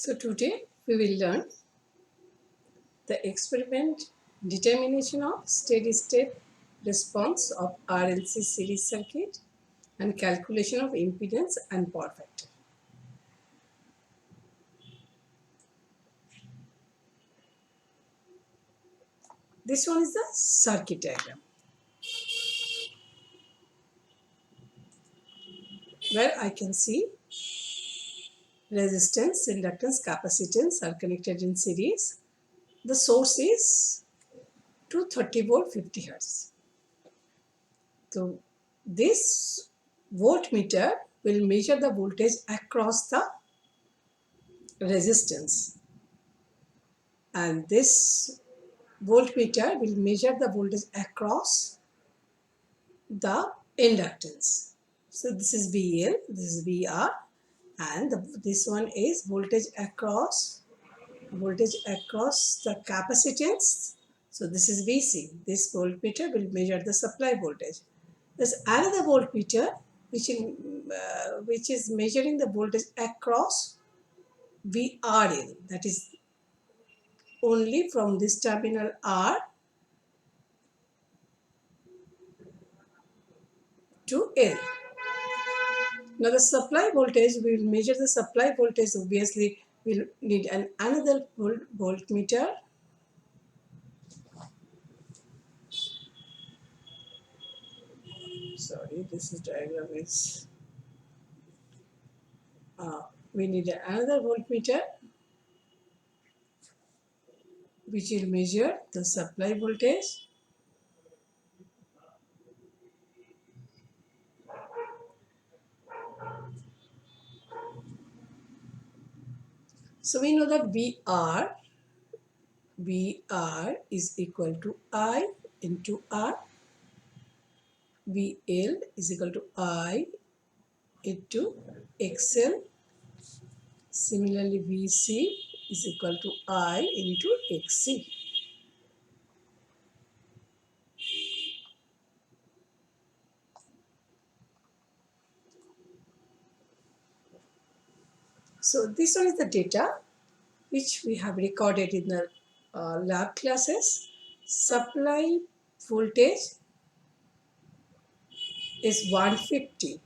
So today we will learn the experiment determination of steady state response of RLC series circuit and calculation of impedance and power factor. This one is the circuit diagram where I can see resistance, inductance, capacitance are connected in series. The source is 230 volt 50 hertz. So this voltmeter will measure the voltage across the resistance, and this voltmeter will measure the voltage across the inductance. So this is VL, this is VR, and this one is voltage across the capacitance. So this is VC. This voltmeter will measure the supply voltage. There's another voltmeter which is measuring the voltage across VRL, that is only from this terminal R to L. Now the supply voltage, we will measure the supply voltage. Obviously, we'll need another voltmeter. Sorry, this is diagram is. We need another voltmeter which will measure the supply voltage. So we know that VR is equal to I into R. VL is equal to I into XL. Similarly, VC is equal to I into XC. So this one is the data which we have recorded in the lab classes. Supply voltage is 150.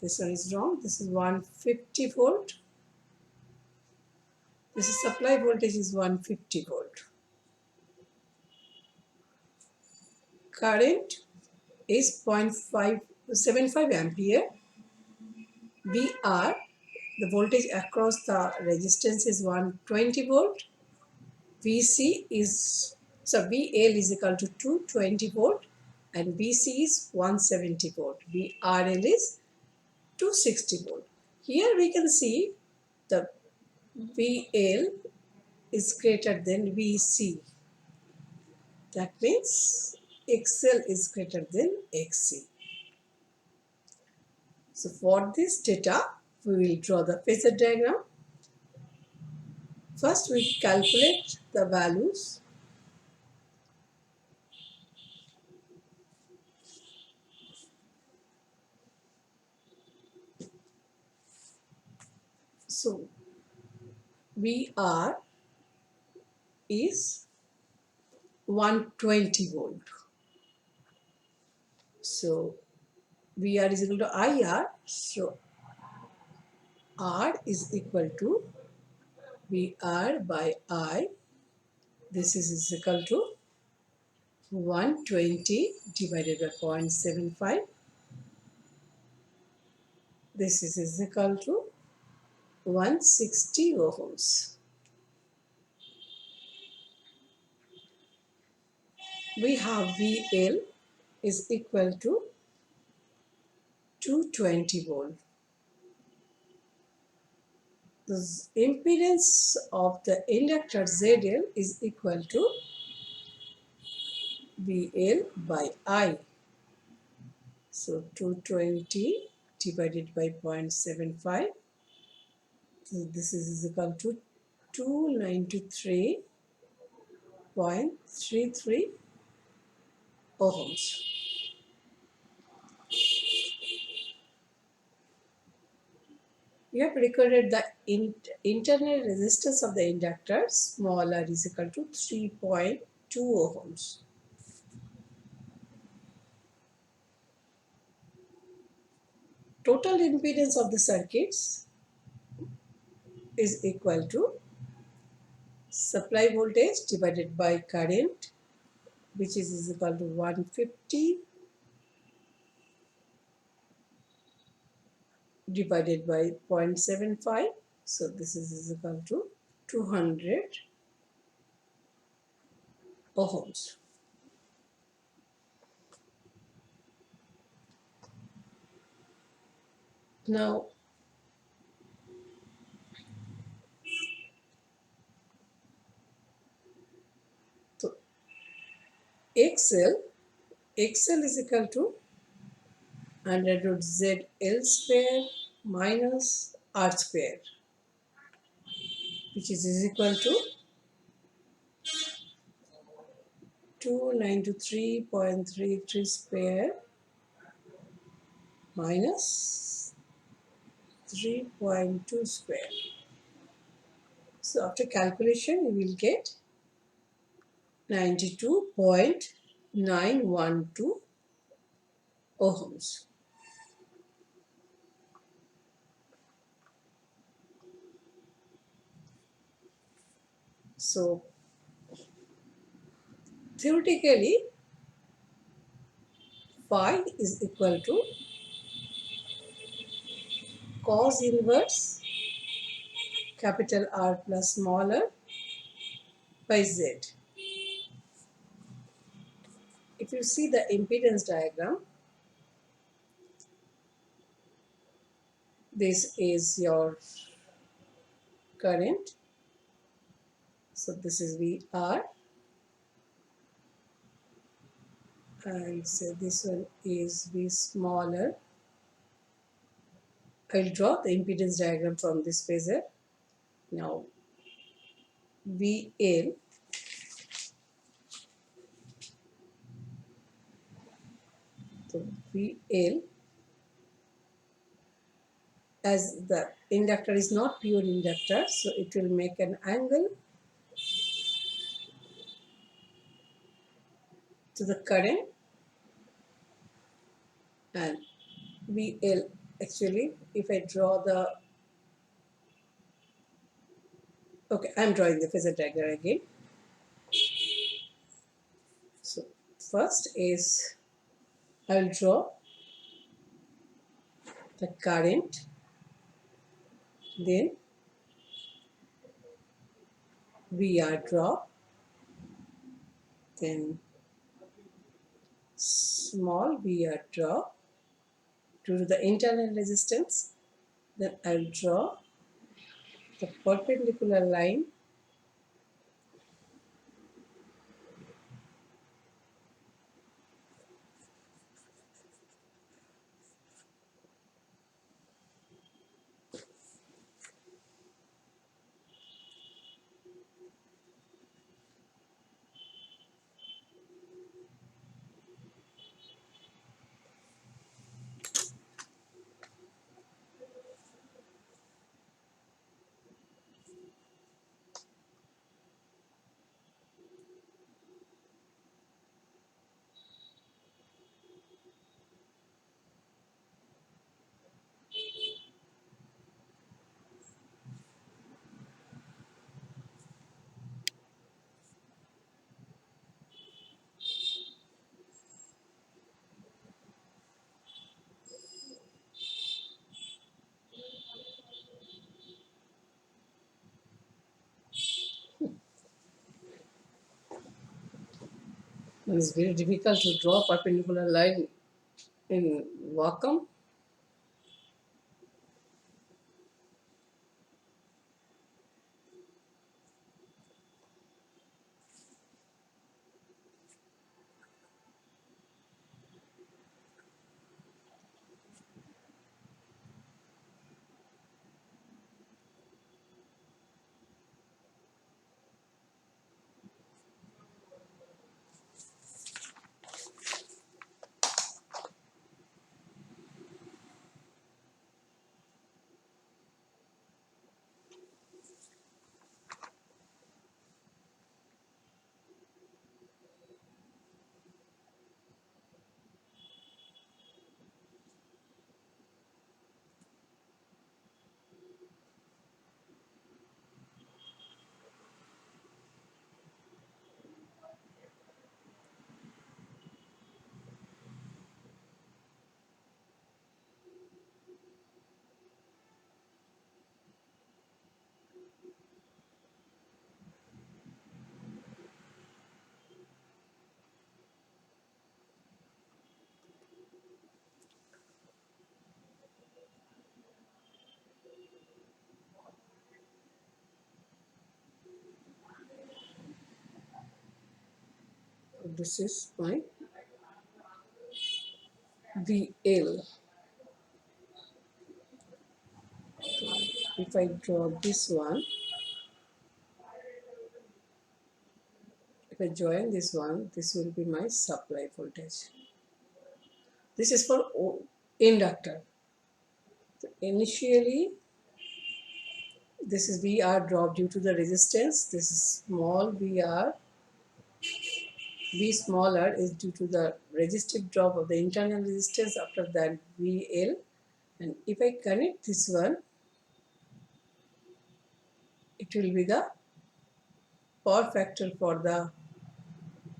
This one is wrong. This is 150 volt. This is supply voltage is 150 volt. Current is 0.575 ampere. VR, the voltage across the resistance is 120 volt. VC is, so VL is equal to 220 volt and VC is 170 volt. VRL is 260 volt. Here we can see the VL is greater than VC. That means XL is greater than XC. So for this data, we will draw the phasor diagram. First, we calculate the values. So VR is 120 volt. So VR is equal to IR. So R is equal to VR by I. This is equal to 120 divided by 0.75. This is equal to 160 ohms. We have VL is equal to 220 volt. The impedance of the inductor ZL is equal to VL by I. So 220 divided by 0.75. So this is equal to 293.33 ohms. You have recorded the internal resistance of the inductor small r is equal to 3.2 ohms. Total impedance of the circuits is equal to supply voltage divided by current, which is equal to 150 divided by 0.75. So this is equal to 200 ohms. Now, so XL is equal to under root ZL square minus R square, which is equal to 293.33 square minus 3.2 square. So after calculation, you will get 92.912 ohms. So theoretically, phi is equal to cos inverse capital R plus small r by Z. If you see the impedance diagram, this is your current. So this is VR, and so this one is V smaller. I'll draw the impedance diagram from this phasor. Now VL, so VL, as the inductor is not pure inductor, so it will make an angle to the current, and VL, actually if I draw the, okay, I'm drawing the phasor diagram again. So first is I'll draw the current, then VR drop, then small VR drop due to the internal resistance. Then I'll draw the perpendicular line and it's very difficult to draw perpendicular line in vacuum. This is my VL. If I draw this one, if I join this one, this will be my supply voltage. This is for inductor. So initially, this is VR drop due to the resistance. This is small VR. V smaller is due to the resistive drop of the internal resistance. After that, VL. And if I connect this one, it will be the power factor for the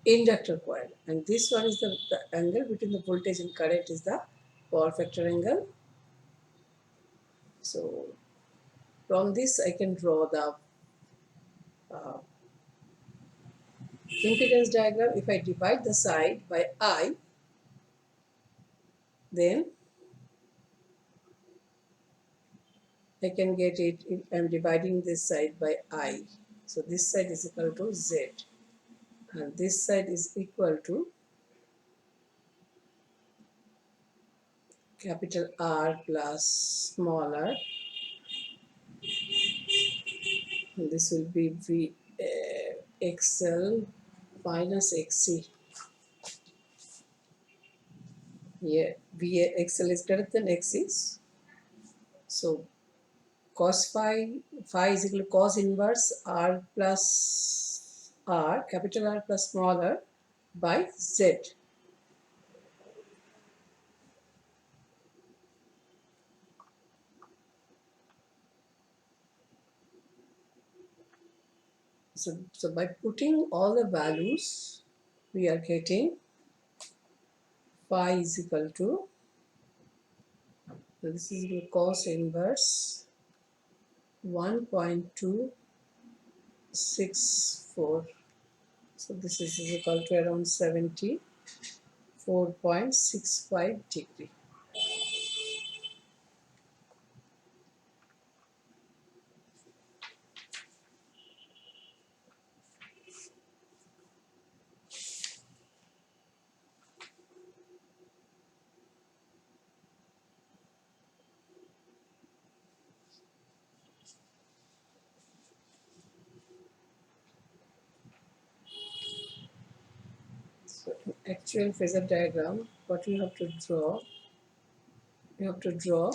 inductor coil, and this one is the angle between the voltage and current is the power factor angle. So from this I can draw the uh, impedance diagram. If I divide the side by I, then I can get it if I'm dividing this side by I. So this side is equal to Z, and this side is equal to capital R plus small r, and this will be V XL minus XC. Here VXL is greater than XC. So cos phi is equal to cos inverse R plus R, capital R plus small r by Z. So by putting all the values, we are getting phi is equal to, so this is equal to cos inverse 1.264. So this is equal to around 74.65 degree. So in actual phasor diagram, what you have to draw, you have to draw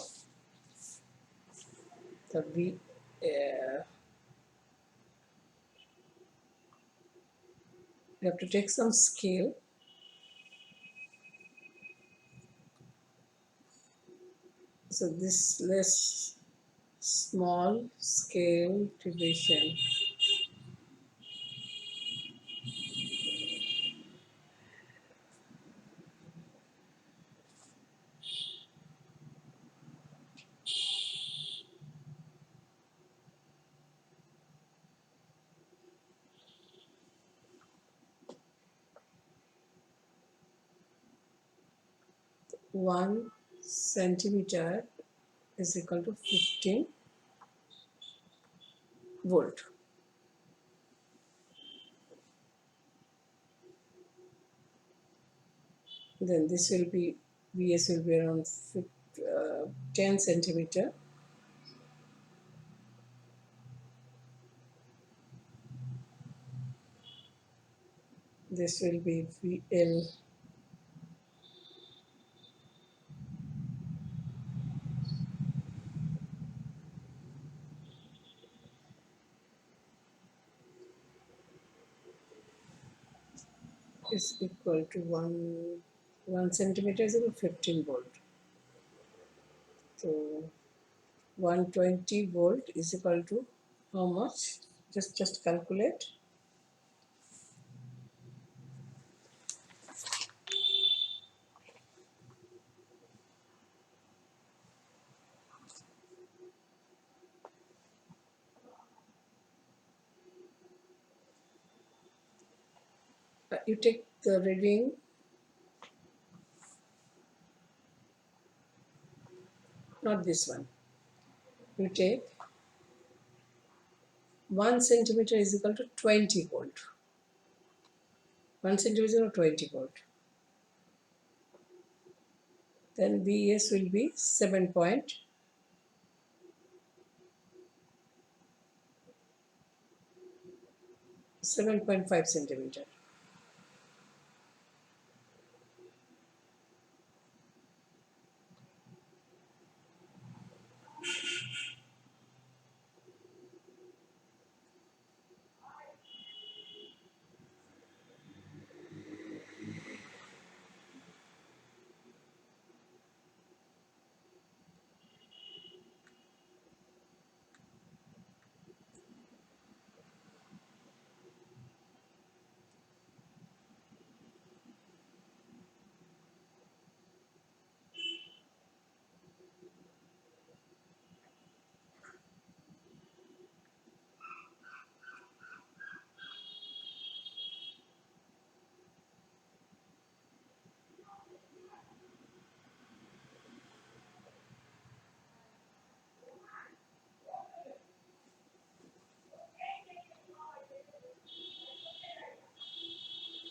the V. You have to take some scale. So this less small scale division. One centimeter is equal to 15 volt. Then this will be, VS will be around 10 centimeter. This will be VL. Is equal to 1 centimeter is equal to 15 volt. So 120 volt is equal to how much? Just calculate. You take the reading, not this one. You take 1 centimeter is equal to 20 volt. 1 centimeter or 20 volt. Then Vs will be 7.5 centimeter.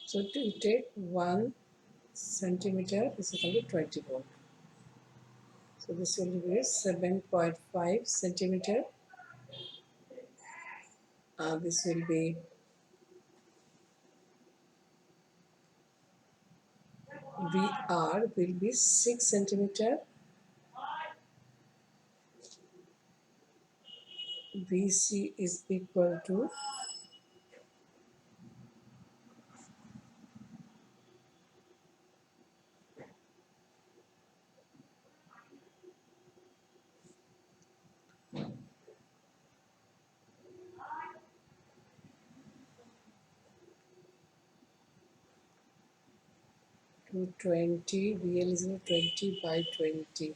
So to take 1 centimeter is equal to 20 volt. So this will be 7.5 centimeter. This will be VR will be 6 centimeter. VC is equal to 220. VL is equal to 20 by 20.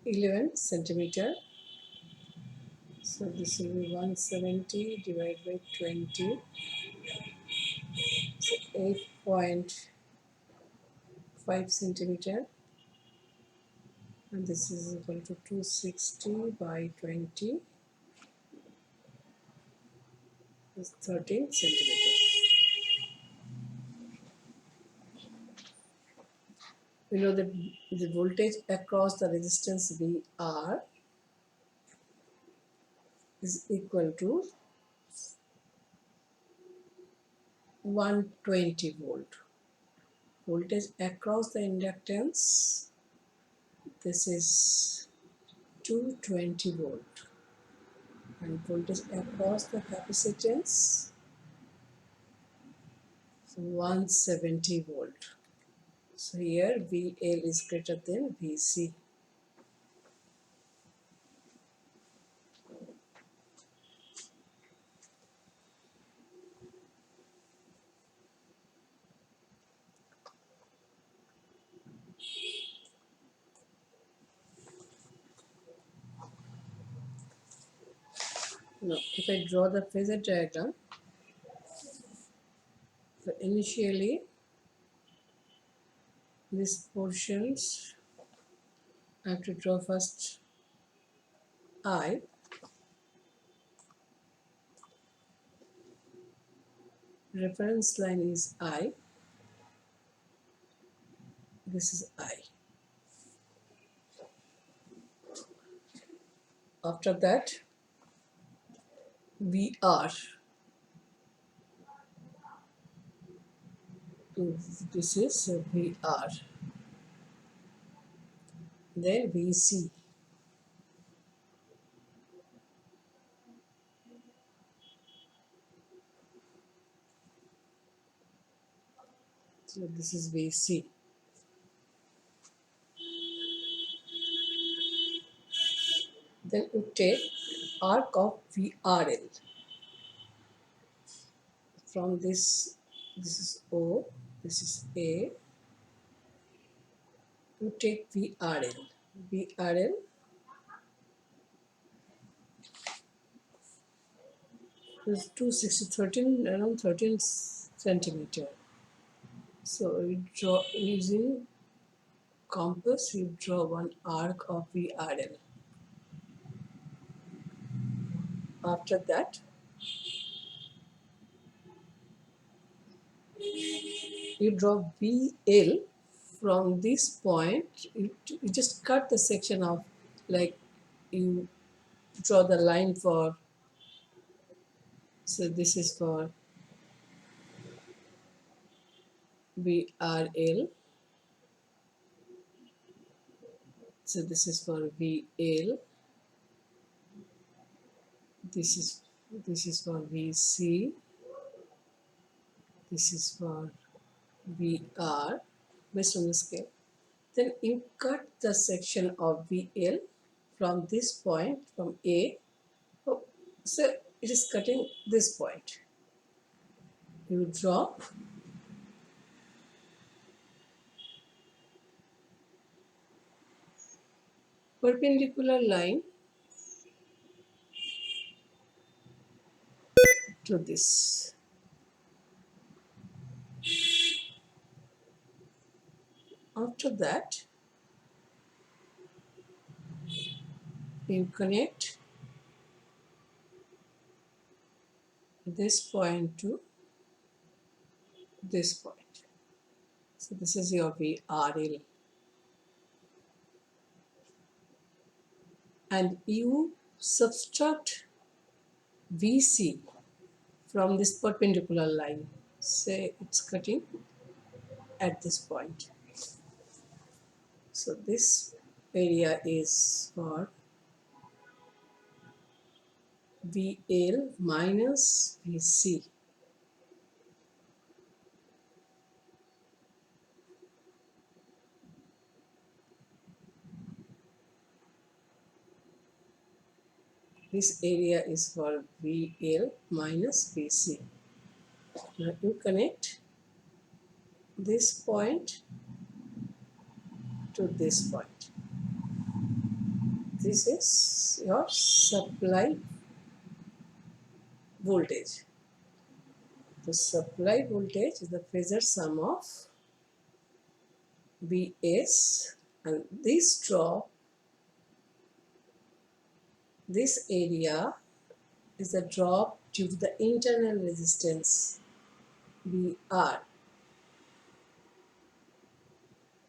11 centimeter. So this will be 170 divided by 20. So 8.5 centimeter. And this is equal to 260 by 20. Is 13 centimeters. We know that the voltage across the resistance VR is equal to 120 volt. Voltage across the inductance, this is 220 volt. And voltage across the capacitance, so 170 volt. So here VL is greater than VC. Now, if I draw the phasor diagram, so initially these portions I have to draw first I. Reference line is I. This is I. After that, VR. This is VR. Then VC. So this is VC. Then we take arc of VRL. From this is O, this is A. We take VRL. VRL is 260, around 13 centimeter. So we draw using compass, we draw one arc of VRL. After that, you draw VL from this point. You just cut the section of, like, you draw the line for, so this is for VRL, so this is for VL, this is for VC, this is for VR, based on the scale. Then you cut the section of VL from this point, from A. Oh, so it is cutting this point. You draw perpendicular line to this. After that, you connect this point to this point. So this is your VRL. And you subtract VC from this perpendicular line. Say it's cutting at this point. So this area is for VL minus VC. This area is for VL minus VC. Now you connect this point to this point. This is your supply voltage. The supply voltage is the phasor sum of Vs, and this drop, this area is a drop due to the internal resistance VR,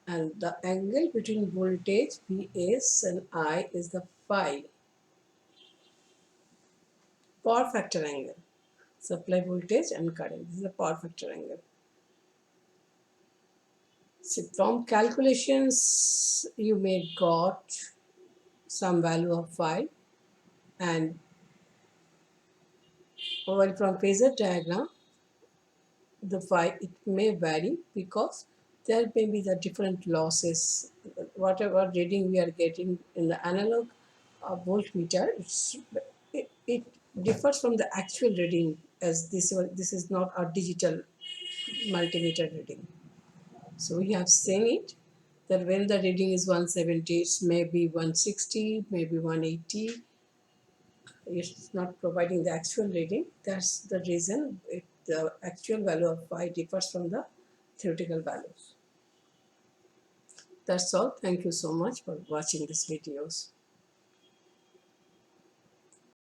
and the angle between voltage Vs and I is the phi, power factor angle. Supply voltage and current, this is the power factor angle. So from calculations you may got some value of phi, and while from phasor diagram the phi, it may vary because there may be the different losses. Whatever reading we are getting in the analog voltmeter, it differs from the actual reading, as this is not a digital multimeter reading. So we have seen it that when the reading is 170, it may be 160, maybe 180. It's not providing the actual reading. That's the reason the actual value of phi differs from the theoretical values. That's all. Thank you so much for watching these videos.